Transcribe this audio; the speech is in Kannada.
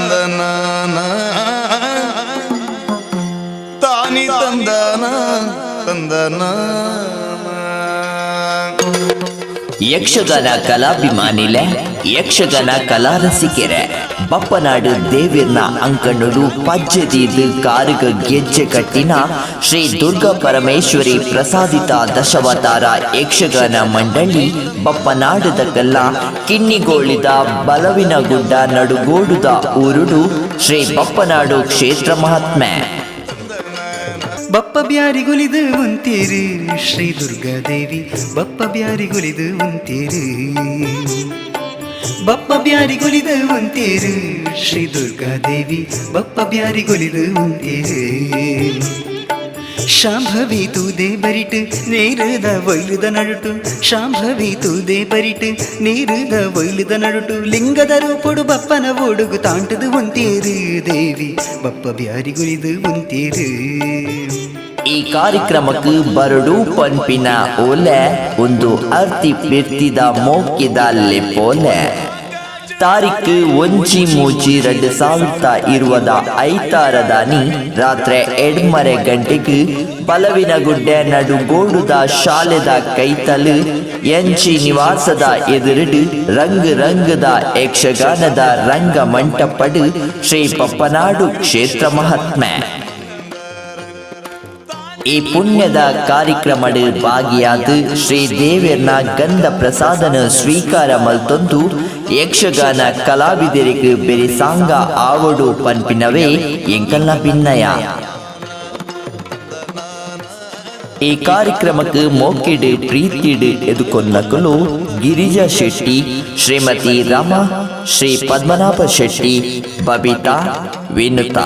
ತಂದನ ತಾನಿ ತಂದನ ತಂದನ. ಯಕ್ಷಗಾನ ಕಲಾಭಿಮಾನಿಲೆ ಯಕ್ಷಗಾನ ಕಲಾರಸಿಕೆರೆ ಬಪ್ಪನಾಡು ದೇವಿರ್ನ ಅಂಕಣ್ಣುಡು ಪಜ್ಜೆದೀದು ಕಾರುಗ ಗೆಜ್ಜೆ ಕಟ್ಟಿನ ಶ್ರೀ ದುರ್ಗಾ ಪರಮೇಶ್ವರಿ ಪ್ರಸಾದಿತ ದಶಾವತಾರ ಯಕ್ಷಗಾನ ಮಂಡಳಿ ಬಪ್ಪನಾಡದಕಲ್ಲ ಕಿನ್ನಿಗೋಳಿದ ಬಲವಿನಗುಡ್ಡ ನಡುಗೋಡುದ ಊರುಡು ಶ್ರೀ ಬಪ್ಪನಾಡು ಕ್ಷೇತ್ರ ಮಹಾತ್ಮೆ. ಬಪ್ಪ ಬ್ಯಾರಿಗುಲಿದು ಉಂತೀರು ಶ್ರೀ ದುರ್ಗಾದೇವಿ ಬಪ್ಪ ಬ್ಯಾರಿಗುಲಿದು ಉಂತೀರು. ಬಪ್ಪ ಬ್ಯಾರಿಗುಲಿದು ಉಂತೀರು ಶ್ರೀ ದುರ್ಗಾದೇವಿ ಬಪ್ಪ ಬ್ಯಾರಿಗುಲಿದು ಉಂತೀರು. ಶಾಂಭವಿ ತೂದೆ ಬರಿಟು ನೇರದ ಒಯ್ಲುದ ನಡುಟು ಶಾಂಭವಿ ತೂದೆ ಬರಿಟು ನೇರದ ಒಯ್ಲುದ ನಡುಟು ಲಿಂಗದ ರೂಪುಡು ಬಪ್ಪನ ಓಡುಗು ತಾಂಟದು ಉಂತೀರು ದೇವಿ ಬಪ್ಪ ಬ್ಯಾರಿಗುಲಿದು ಉಂತೀರು. ಈ ಕಾರ್ಯಕ್ರಮಕ್ಕೆ ಬರಡು ಪಂಪಿನ ಓಲೆ ಒಂದು ಅರ್ತಿ ಬಿರ್ತಿದ ಮೋಕಿದ ಲೆಪೋಲೆ ತಾರೀಕು 1/3/2020 ಐತಾರದಾನಿ ರಾತ್ರಿ 2:30 ಗಂಟೆಗೆ ಬಲವಿನಗುಡ್ಡೆ ನಡುಗೋಡುದ ಶಾಲೆದ ಕೈತಲು ಎಂಚಿ ನಿವಾಸದ ಎದುರುಡು ರಂಗದ ಯಕ್ಷಗಾನದ ರಂಗ ಮಂಟಪಡು ಶ್ರೀ ಬಪ್ಪನಾಡು ಕ್ಷೇತ್ರ ಮಹಾತ್ಮೆ. ಈ ಪುಣ್ಯದ ಕಾರ್ಯಕ್ರಮಡು ಭಾಗಿಯಾದ ಶ್ರೀ ದೇವಿಯರ್ನ ಗಂಧ ಪ್ರಸಾದನ ಸ್ವೀಕಾರ ಮಲ್ತೊಂದು ಯಕ್ಷಗಾನ ಕಲಾವಿದರಿಗೆ ಬೆರಿ ಸಾಂಗ ಆವಡು ಪನ್ಪಿನವೇ ಎಂಕಲ್ನ ಭಿನ್ನಯ. ಈ ಕಾರ್ಯಕ್ರಮಕ್ಕೆ ಮೋಕಿಡು ಪ್ರೀತಿಡು ಎದುಕೊನ್ನಕಲು ಗಿರಿಜಾ ಶೆಟ್ಟಿ, ಶ್ರೀಮತಿ ರಮಾ, ಶ್ರೀ ಪದ್ಮನಾಭ ಶೆಟ್ಟಿ, ಬಬಿತಾ, ವಿನುತಾ.